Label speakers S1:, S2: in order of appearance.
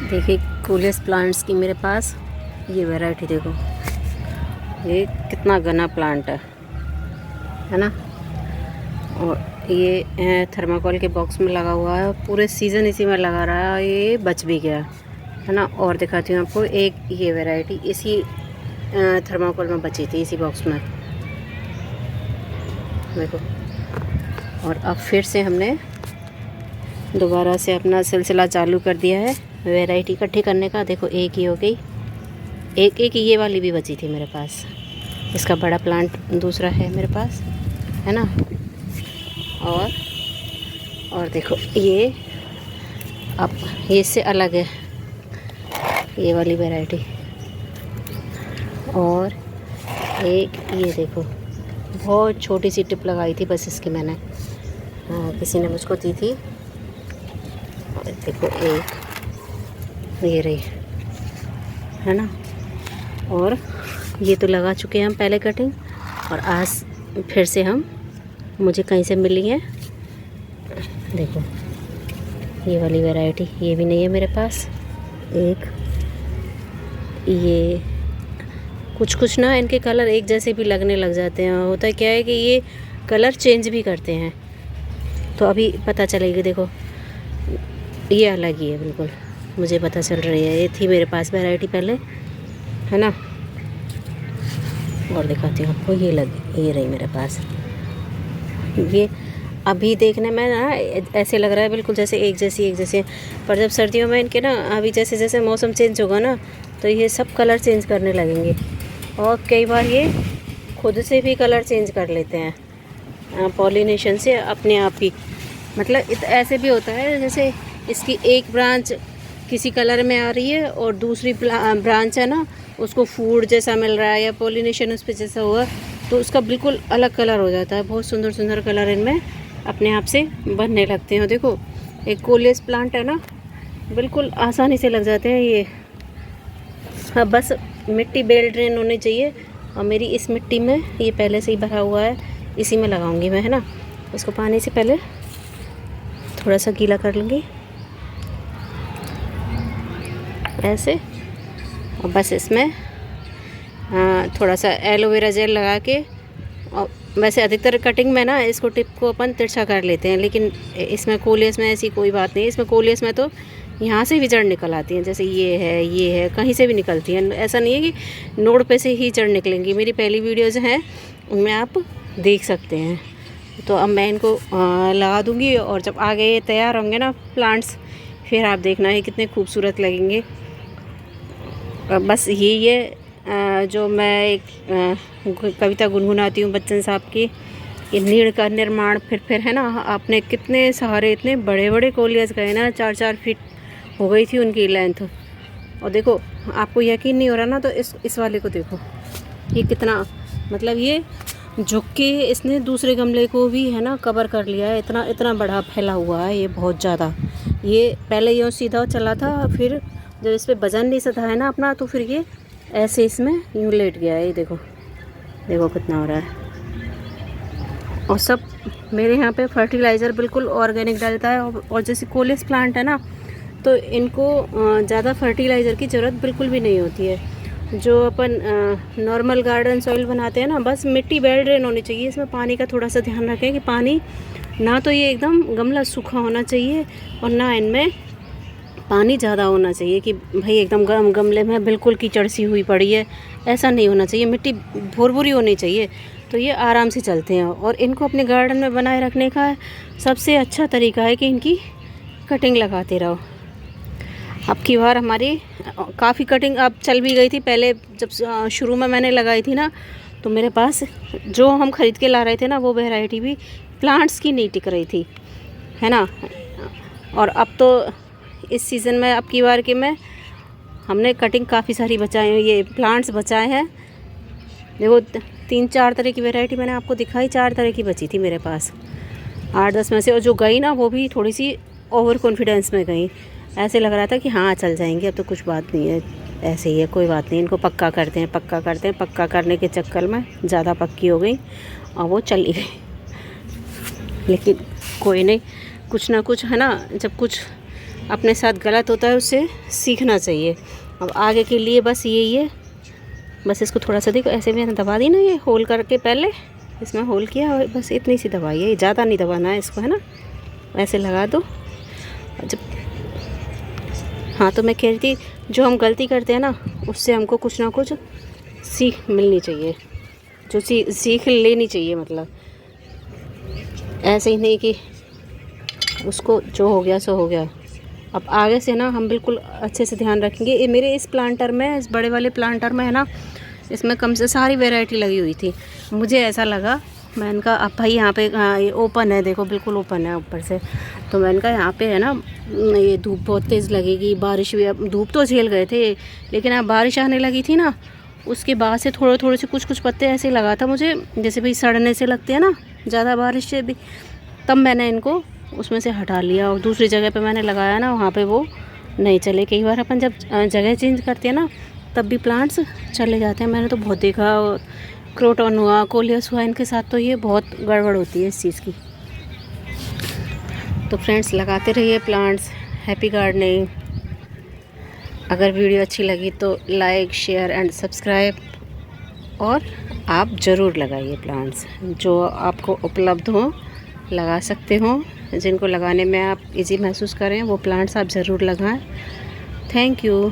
S1: देखिए कूलेस प्लांट्स की मेरे पास ये वैरायटी देखो, ये कितना घना प्लांट है ना। और ये थर्माकोल के बॉक्स में लगा हुआ है, पूरे सीज़न इसी में लगा रहा है, ये बच भी गया है ना। और दिखाती हूँ आपको, एक ये वैरायटी इसी थर्माकोल में बची थी, इसी बॉक्स में देखो। और अब फिर से हमने दोबारा से अपना सिलसिला चालू कर दिया है वैरायटी इकट्ठी करने का। देखो एक ही हो गई, एक ये वाली भी बची थी मेरे पास। इसका बड़ा प्लांट दूसरा है मेरे पास, है ना। और देखो ये अब ये इससे अलग है ये वाली वैरायटी। और एक ये देखो, बहुत छोटी सी टिप लगाई थी बस इसकी मैंने, किसी ने मुझको दी थी। और देखो एक ये रही, है ना। और ये तो लगा चुके हैं हम पहले कटिंग, और आज फिर से हम मुझे कहीं से मिली है। देखो ये वाली वैरायटी, ये भी नहीं है मेरे पास। एक ये कुछ ना इनके कलर एक जैसे भी लगने लग जाते हैं। होता क्या है कि ये कलर चेंज भी करते हैं, तो अभी पता चलेगी। देखो ये अलग ही है बिल्कुल, मुझे पता चल रही है। ये थी मेरे पास वैरायटी पहले, है ना। और दिखाती हूँ आपको, ये लगी, ये रही मेरे पास। ये अभी देखने में ना ऐसे लग रहा है बिल्कुल जैसे एक जैसे, पर जब सर्दियों में इनके ना अभी जैसे जैसे मौसम चेंज होगा ना, तो ये सब कलर चेंज करने लगेंगे। और कई बार ये खुद से भी कलर चेंज कर लेते हैं पॉलिनेशन से अपने आप ही। मतलब ऐसे भी होता है जैसे इसकी एक ब्रांच किसी कलर में आ रही है और दूसरी ब्रांच है ना, उसको फूड जैसा मिल रहा है या पॉलिनेशन उस पर जैसा हुआ, तो उसका बिल्कुल अलग कलर हो जाता है। बहुत सुंदर सुंदर कलर इनमें अपने आप से बनने लगते हैं। देखो एक कोलेस प्लांट है ना, बिल्कुल आसानी से लग जाते हैं ये। हाँ बस मिट्टी बेल ड्रेन होनी चाहिए, और मेरी इस मिट्टी में ये पहले से ही भरा हुआ है, इसी में लगाऊंगी मैं, है ना। इसको पानी से पहले थोड़ा सा गीला कर लूँगी ऐसे, और बस इसमें थोड़ा सा एलोवेरा जेल लगा के। और वैसे अधिकतर कटिंग में ना इसको टिप को अपन तिरछा कर लेते हैं, लेकिन इसमें कोलियस में ऐसी कोई बात नहीं है। इसमें कोलियस में तो यहाँ से भी जड़ निकल आती हैं, जैसे ये है कहीं से भी निकलती हैं। ऐसा नहीं है कि नोड पे से ही जड़ निकलेंगी। मेरी पहली वीडियोज़ हैं उनमें आप देख सकते हैं। तो अब मैं इनको लगा दूँगी, और जब आगे ये तैयार होंगे ना प्लांट्स, फिर आप देखना है कितने खूबसूरत लगेंगे। बस ये जो मैं एक कविता गुनगुनाती हूँ बच्चन साहब की, ये नीड़ का निर्माण फिर है ना। आपने कितने सारे इतने बड़े बड़े कोलियस गए ना, 4-4 फीट हो गई थी उनकी लेंथ। और देखो आपको यकीन नहीं हो रहा ना, तो इस वाले को देखो, ये कितना, मतलब ये झुक के इसने दूसरे गमले को भी है ना कवर कर लिया है। इतना बड़ा फैला हुआ है ये, बहुत ज़्यादा। ये पहले यूँ सीधा चला था, फिर जब इस पर वजन नहीं सधा है ना अपना, तो फिर ये ऐसे इसमें यूँ लेट गया है। ये देखो कितना हो रहा है। और सब मेरे यहाँ पे फर्टिलाइज़र बिल्कुल ऑर्गेनिक डालता है। और जैसे कोलियस प्लांट है ना, तो इनको ज़्यादा फर्टिलाइज़र की ज़रूरत बिल्कुल भी नहीं होती है। जो अपन नॉर्मल गार्डन सॉइल बनाते हैं ना, बस मिट्टी बेल ड्रेन होनी चाहिए। इसमें पानी का थोड़ा सा ध्यान रखें कि पानी ना तो ये एकदम गमला सूखा होना चाहिए, और ना इनमें पानी ज़्यादा होना चाहिए कि भाई एकदम गमले में बिल्कुल कीचड़ सी हुई पड़ी है, ऐसा नहीं होना चाहिए। मिट्टी भुरभुरी होनी चाहिए, तो ये आराम से चलते हैं। और इनको अपने गार्डन में बनाए रखने का सबसे अच्छा तरीका है कि इनकी कटिंग लगाते रहो। अब की बार हमारी काफ़ी कटिंग अब चल भी गई थी। पहले जब शुरू में मैंने लगाई थी ना, तो मेरे पास जो हम ख़रीद के ला रहे थे ना, वो वैरायटी भी प्लांट्स की नहीं टिक रही थी, है ना। और अब तो इस सीज़न में अब की बार के में हमने कटिंग काफ़ी सारी बचाए हैं, ये प्लांट्स बचाए हैं। देखो 3-4 तरह की वैरायटी मैंने आपको दिखाई, 4 तरह की बची थी मेरे पास 8-10 में से। और जो गई ना, वो भी थोड़ी सी ओवर कॉन्फिडेंस में गई। ऐसे लग रहा था कि हाँ चल जाएंगे, अब तो कुछ बात नहीं है, ऐसे ही है, कोई बात नहीं। इनको पक्का करते हैं। पक्का करने के चक्कर में ज़्यादा पक्की हो गई और वो चली गई। लेकिन कोई नहीं, कुछ ना कुछ है ना, जब कुछ अपने साथ गलत होता है उससे सीखना चाहिए। अब आगे के लिए बस यही है, बस इसको थोड़ा सा देखो ऐसे मैंने दबा दी ना, ये होल करके पहले इसमें होल किया और बस इतनी सी दबाई है, ज़्यादा नहीं दबाना है इसको, है ना। ऐसे लगा दो। जब हाँ, तो मैं कह रही थी जो हम गलती करते हैं ना उससे हमको कुछ ना कुछ सीख मिलनी चाहिए, जो सीख लेनी चाहिए। मतलब ऐसे ही नहीं कि उसको जो हो गया सो हो गया। अब आगे से ना हम बिल्कुल अच्छे से ध्यान रखेंगे। ये मेरे इस प्लांटर में, इस बड़े वाले प्लांटर में है ना, इसमें कम से सारी वैरायटी लगी हुई थी। मुझे ऐसा लगा, मैंने कहा अब भाई यहाँ पे ये ओपन है, देखो बिल्कुल ओपन है ऊपर से, तो मैंने कहा यहाँ पे है ना ये धूप बहुत तेज़ लगेगी, बारिश भी, अब धूप तो झेल गए थे लेकिन अब बारिश आने लगी थी ना, उसके बाद से थोड़े थोड़े से कुछ पत्ते ऐसे लगा था मुझे जैसे भाई सड़ने से लगते हैं ना ज़्यादा बारिश से भी। तब मैंने इनको उसमें से हटा लिया और दूसरी जगह पे मैंने लगाया ना, वहाँ पे वो नहीं चले। कई बार अपन जब जगह चेंज करते हैं ना तब भी प्लांट्स चले जाते हैं। मैंने तो बहुत देखा, क्रोटन हुआ, कोलियस हुआ, इनके साथ तो ये बहुत गड़बड़ होती है इस चीज़ की। तो फ्रेंड्स लगाते रहिए प्लांट्स। Happy gardening. अगर वीडियो अच्छी लगी तो लाइक, शेयर एंड सब्सक्राइब, और आप ज़रूर लगाइए प्लांट्स जो आपको उपलब्ध हो, लगा सकते हो। जिनको लगाने में आप इजी महसूस करें वो प्लांट्स आप ज़रूर लगाएं। Thank you.